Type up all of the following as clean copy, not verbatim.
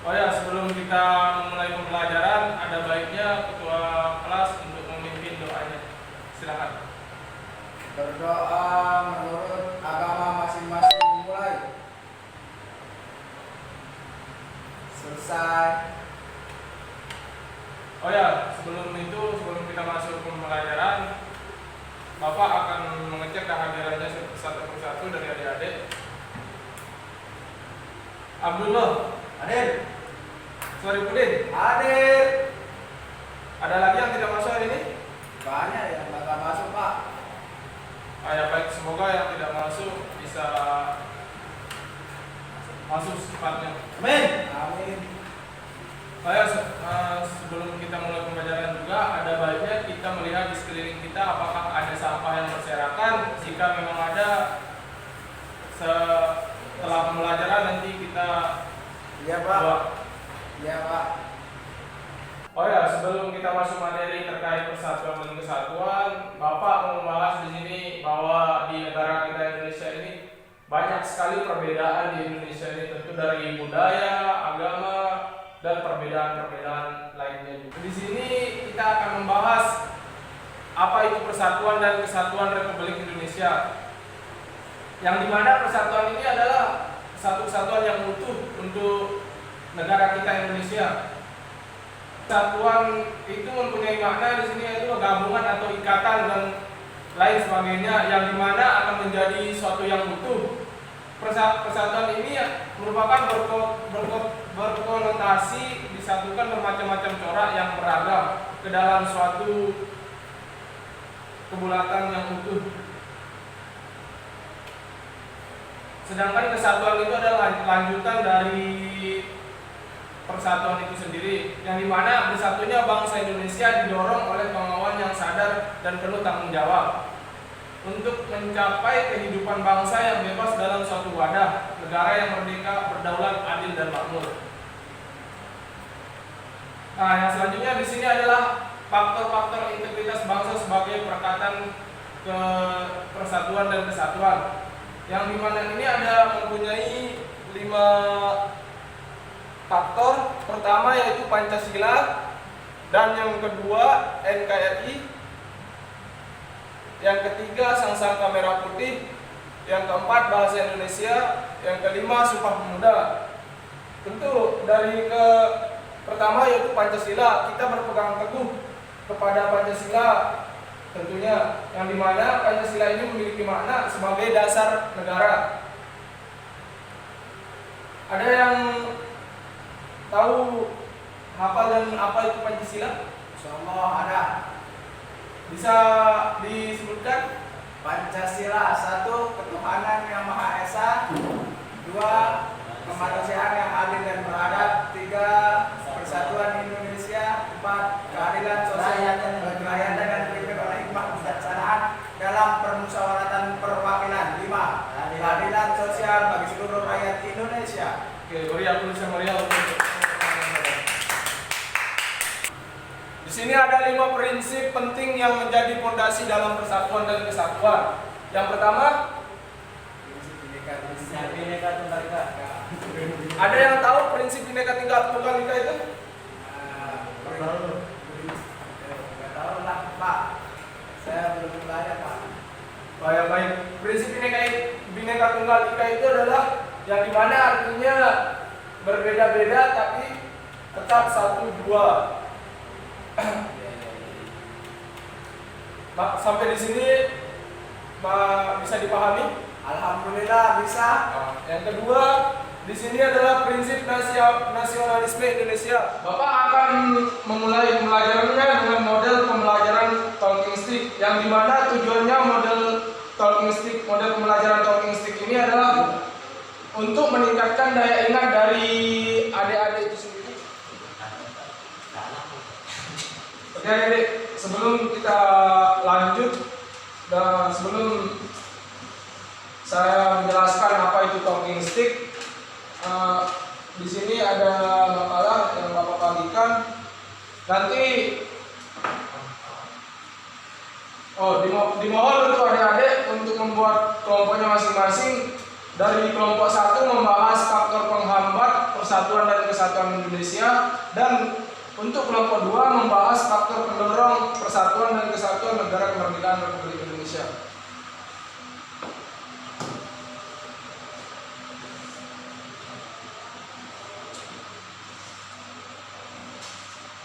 Oh ya, sebelum kita memulai pembelajaran, ada baiknya ketua kelas untuk memimpin doanya. Silakan. Berdoa menurut agama masing-masing dimulai. Selesai. Oh ya, sebelum kita masuk ke pembelajaran, Bapak akan mengecek kehadirannya satu persatu dari adik-adik. Abdullah, Hadir. Soripudin, Hadir. ada lagi yang tidak masuk hari ini? Banyak yang nggak masuk, Pak. Ya baik, semoga yang tidak masuk bisa masuk secepatnya. Amin. Amin. Sebelum kita mulai pembelajaran juga, ada baiknya kita melihat di sekeliling kita apakah ada sampah yang berserakan. Jika memang ada, setelah pembelajaran nanti kita Iya, Pak. buat. Iya, Pak. Oh ya, sebelum kita masuk materi terkait persatuan dan kesatuan, Bapak mau membahas di sini bahwa di negara kita Indonesia ini banyak sekali perbedaan di Indonesia ini, tentu dari budaya, agama, dan perbedaan-perbedaan lainnya juga. Di sini kita akan membahas apa itu persatuan dan kesatuan Republik Indonesia. Yang dimana persatuan ini adalah satu kesatuan yang utuh untuk negara kita Indonesia. Persatuan itu mempunyai makna di sini yaitu gabungan atau ikatan dan lain sebagainya, yang dimana akan menjadi suatu yang utuh. Persatuan ini merupakan berkonotasi disatukan bermacam-macam corak yang beragam ke dalam suatu kebulatan yang utuh. Sedangkan kesatuan itu adalah lanjutan dari persatuan itu sendiri, yang dimana bersatunya bangsa Indonesia didorong oleh kemauan yang sadar dan penuh tanggung jawab untuk mencapai kehidupan bangsa yang bebas dalam suatu wadah, negara yang merdeka, berdaulat, adil dan makmur. Nah, yang selanjutnya di sini adalah faktor-faktor integritas bangsa sebagai perekatan ke persatuan dan kesatuan, yang dimana ini ada mempunyai 5 faktor. Pertama yaitu Pancasila, dan yang kedua NKRI, yang ketiga Sangsaka Merah Putih, yang keempat bahasa Indonesia, yang kelima Sumpah Pemuda. Tentu dari pertama yaitu Pancasila, kita berpegang teguh kepada Pancasila tentunya, yang dimana Pancasila ini memiliki makna sebagai dasar negara. Ada yang tahu hafal dan apa itu Pancasila? Insyaallah ada. Bisa disebutkan? Pancasila, 1. Ketuhanan yang Maha Esa. 2. Kemanusiaan yang adil dan beradab. 3. Persatuan Indonesia. 4. Keadilan sosial, kerakyatan dan dipimpin oleh hikmah kebijaksanaan dalam permusyawaratan perwakilan. 5. Keadilan sosial bagi seluruh rakyat Indonesia. Oke, beri aku bisa melihat untuk. Di sini ada 5 prinsip penting yang menjadi fondasi dalam persatuan dan kesatuan. Yang pertama, prinsip Bhinneka Tunggal Ika. ada yang tahu prinsip Bhinneka Tunggal Ika itu? Nggak tahu lah, Pak. Saya belum belajar, Pak. Baik. Prinsip Bhinneka Tunggal Ika itu adalah yang dimana artinya berbeda-beda tapi tetap satu dua. Sampai di sini bisa dipahami? Alhamdulillah bisa. Yang kedua, di sini adalah prinsip nasionalisme Indonesia. Bapak akan memulai pembelajarannya dengan model pembelajaran talking stick, yang dimana tujuannya model pembelajaran talking stick ini adalah untuk meningkatkan daya ingat dari adik-adik itu sendiri. Oke adik, sebelum kita lanjut dan sebelum saya menjelaskan apa itu talking stick, di sini ada makalah yang Bapak bagikan. Nanti dimohon untuk adik-adik untuk membuat kelompoknya masing-masing dari kelompok 1 membahas faktor penghambat persatuan dan kesatuan Indonesia, dan untuk kelompok 2 membahas faktor pendorong persatuan dan kesatuan negara kemerdekaan Republik Indonesia.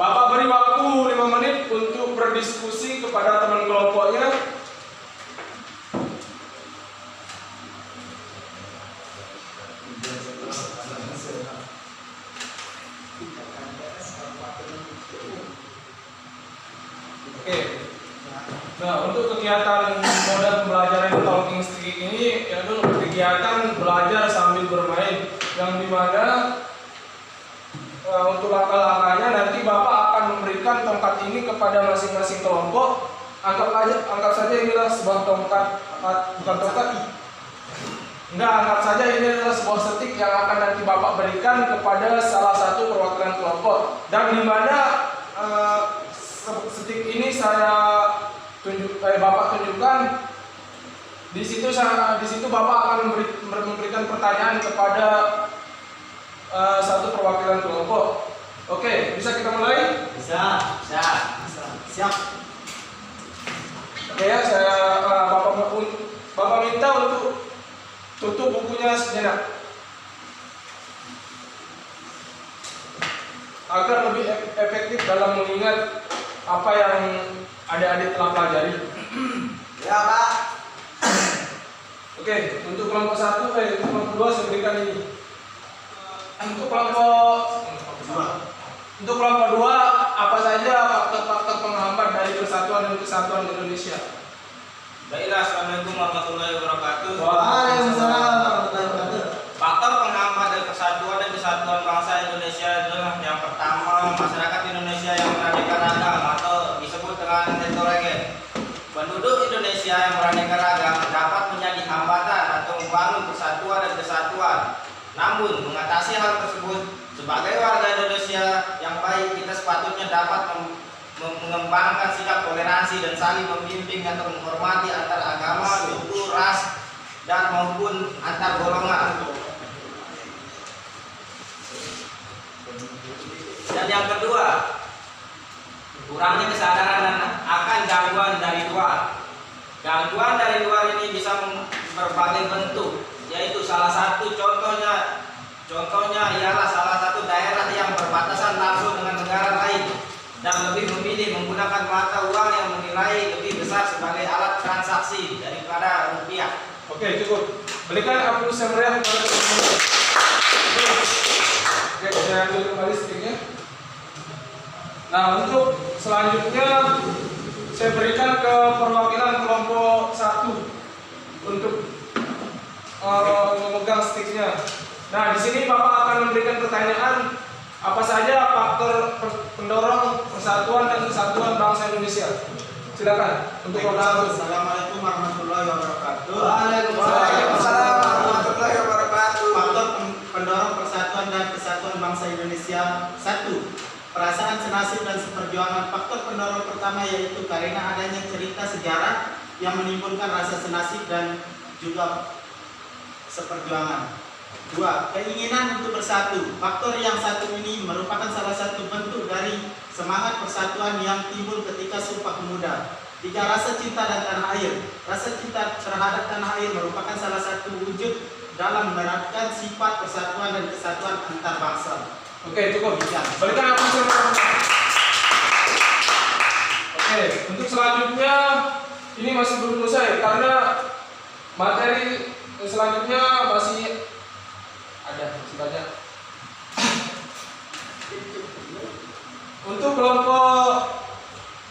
Bapak beri waktu 5 menit untuk berdiskusi kepada teman kelompoknya. Oke. Nah, untuk kegiatan model pembelajaran talking stick ini yaitu kegiatan belajar sambil bermain, yang dimana untuk langkah-langkahnya nanti Bapak akan memberikan tongkat ini kepada masing-masing kelompok. Anggap saja inilah sebuah tongkat, bukan tongkat. Enggak, anggap saja ini adalah sebuah setik yang akan nanti Bapak berikan kepada salah satu perwakilan kelompok, dan dimana setik ini Bapak tunjukkan. Di situ Bapak akan memberikan pertanyaan kepada satu perwakilan kelompok. Oke, bisa kita mulai? Bisa. Siap. Oke ya, Bapak minta untuk tutup bukunya sejenak agar lebih efektif dalam mengingat apa yang adik-adik telah pelajari. Ya, Pak. Oke, untuk kelompok 1, untuk kelompok 2 saya berikan ini. Untuk kelompok 2, apa saja faktor-faktor penghambat dari persatuan dan kesatuan Indonesia? Baiklah, assalamualaikum warahmatullahi wabarakatuh. Waalaikumsalam warahmatullahi wabarakatuh. Faktor penghambat dari persatuan dan kesatuan bangsa Indonesia adalah yang pertama, masyarakat Indonesia yang beraneka ragam atau disebut dengan heterogen. Penduduk Indonesia yang beraneka ragam dapat menjadi hambatan atau membangun persatuan dan kesatuan. Namun, mengatasi hal tersebut, sebagai warga Indonesia yang baik, kita sepatutnya dapat mengembangkan sikap toleransi dan saling membimbing atau menghormati antar agama, suku, ras, dan maupun antar golongan. Dan yang kedua, kurangnya kesadaran akan gangguan dari luar. Gangguan dari luar ini bisa berbagai bentuk, yaitu salah satu contohnya ialah salah satu daerah yang berbatasan langsung dengan negara lain dan lebih memilih menggunakan mata uang yang menilai lebih besar sebagai alat transaksi daripada rupiah. Oke, cukup. Berikan aplaus yang meriah kepada teman-teman. Oke, saya ambil kembali sticknya. Nah, untuk selanjutnya saya berikan ke perwakilan kelompok 1 untuk memegang sticknya. Nah, di sini Bapak akan memberikan pertanyaan apa saja faktor pendorong persatuan dan kesatuan bangsa Indonesia. Silakan untuk kelompok 1. Assalamualaikum warahmatullahi wabarakatuh. Waalaikumsalam warahmatullahi wabarakatuh. Faktor pendorong persatuan dan kesatuan bangsa Indonesia. 1. Perasaan senasib dan seperjuangan. Faktor pendorong pertama yaitu karena adanya cerita sejarah yang menimbulkan rasa senasib dan juga seperjuangan. 2. Keinginan untuk bersatu. Faktor yang satu ini merupakan salah satu bentuk dari semangat persatuan yang timbul ketika Sumpah Pemuda. 3. Rasa cinta dan tanah air. Rasa cinta terhadap tanah air merupakan salah satu wujud dalam menerapkan sifat persatuan dan kesatuan antar bangsa. Oke, cukup. Berikan aplaus yang meriah. Oke, untuk selanjutnya ini masih belum selesai karena materi selanjutnya masih banyak. Untuk kelompok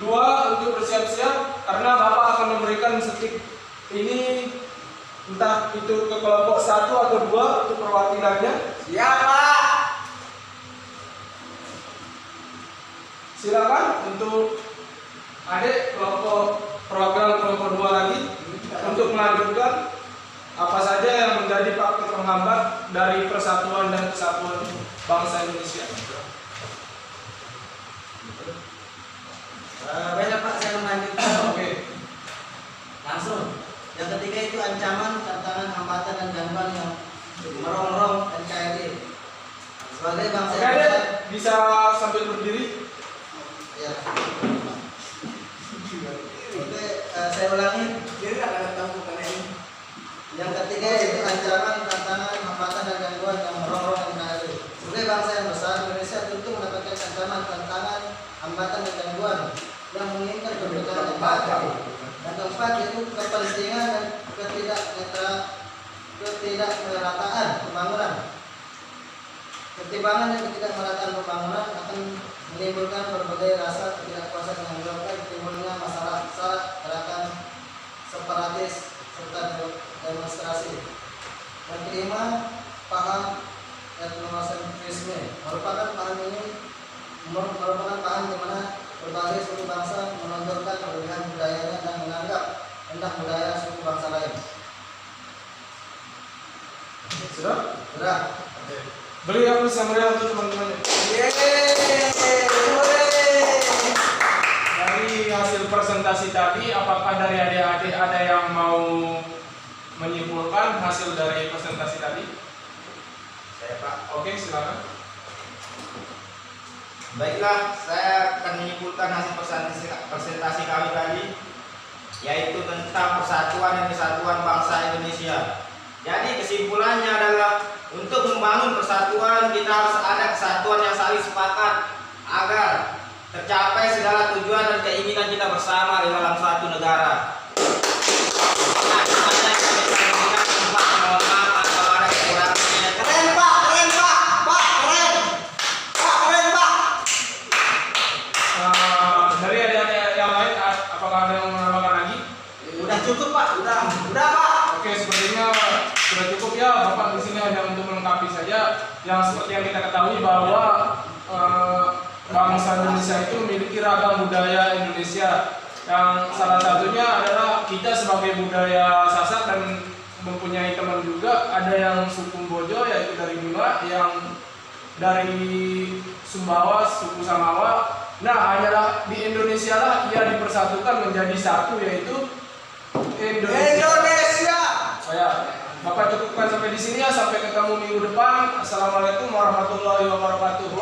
2 untuk bersiap-siap karena Bapak akan memberikan setik ini entah itu ke kelompok 1 atau 2 untuk perwakilannya. Siap, Pak. Silakan untuk adik perwakilan kelompok 2 lagi untuk melanjutkan apa saja yang menjadi faktor penghambat dari persatuan dan kesatuan bangsa Indonesia. Baiklah Pak, saya melanjutkan. Oke. Langsung. Yang ketiga itu ancaman, tantangan, hambatan dan gangguan yang merongrong NKRI. Sebagai bangsa Oke, yang besar, bisa sambil berdiri. ya. Oke, saya ulangi. Jadi akan tampukkan ini. Yang ketiga itu ancaman, tantangan, hambatan dan gangguan yang merongrong NKRI. Sebagai bangsa yang besar, Indonesia tentu mendapatkan ancaman, tantangan, hambatan dan gangguan yang menginginkan keberadaan NKRI. Dan keempat yaitu kepentingan dan ketidakmerataan pembangunan. Ketimbangan dan ketidakmerataan pembangunan akan menimbulkan berbagai rasa ketidakpuasan yang menyebabkan timbulnya masalah gerakan separatis serta demonstrasi. Yang kelima, paham etnosentrisme merupakan paham di mana berbagai suku bangsa menonjolkan kelebihan budayanya dan menganggap rendah budaya suku bangsa lain. Sudah? Sudah. Beri aku yang meriah untuk teman-temannya. Dari hasil presentasi tadi, apakah dari adik-adik ada yang mau menyimpulkan hasil dari presentasi tadi? Saya Pak. Oke, silakan. Baiklah, saya akan menyimpulkan hasil presentasi kami tadi, yaitu tentang persatuan dan kesatuan bangsa Indonesia. Jadi kesimpulannya adalah untuk membangun persatuan kita harus ada kesatuan yang saling sepakat agar tercapai segala tujuan dan keinginan kita bersama di dalam suatu negara. Nah, ada yang kami sampaikan tempat mohon maaf kalau ada kekurangannya. Keren Pak, keren Pak, Pak keren, Pak keren Pak. Dari adik-adik yang lain, apakah ada yang menambahkan lagi? Udah cukup Pak, udah Pak. Oke, sepertinya sudah cukup ya. Bapak di sini hanya untuk melengkapi saja. Yang seperti yang kita ketahui bahwa bangsa Indonesia itu memiliki ragam budaya Indonesia. Yang salah satunya adalah kita sebagai budaya Sasak dan mempunyai teman juga. Ada yang suku Bojo yaitu dari Bima, yang dari Sumbawa suku Samawa. Nah, hanyalah di Indonesia lah ia dipersatukan menjadi satu, yaitu Indonesia. Ya, Bapak cukupkan sampai di sini ya. Sampai ketemu minggu depan. Assalamualaikum warahmatullahi wabarakatuh.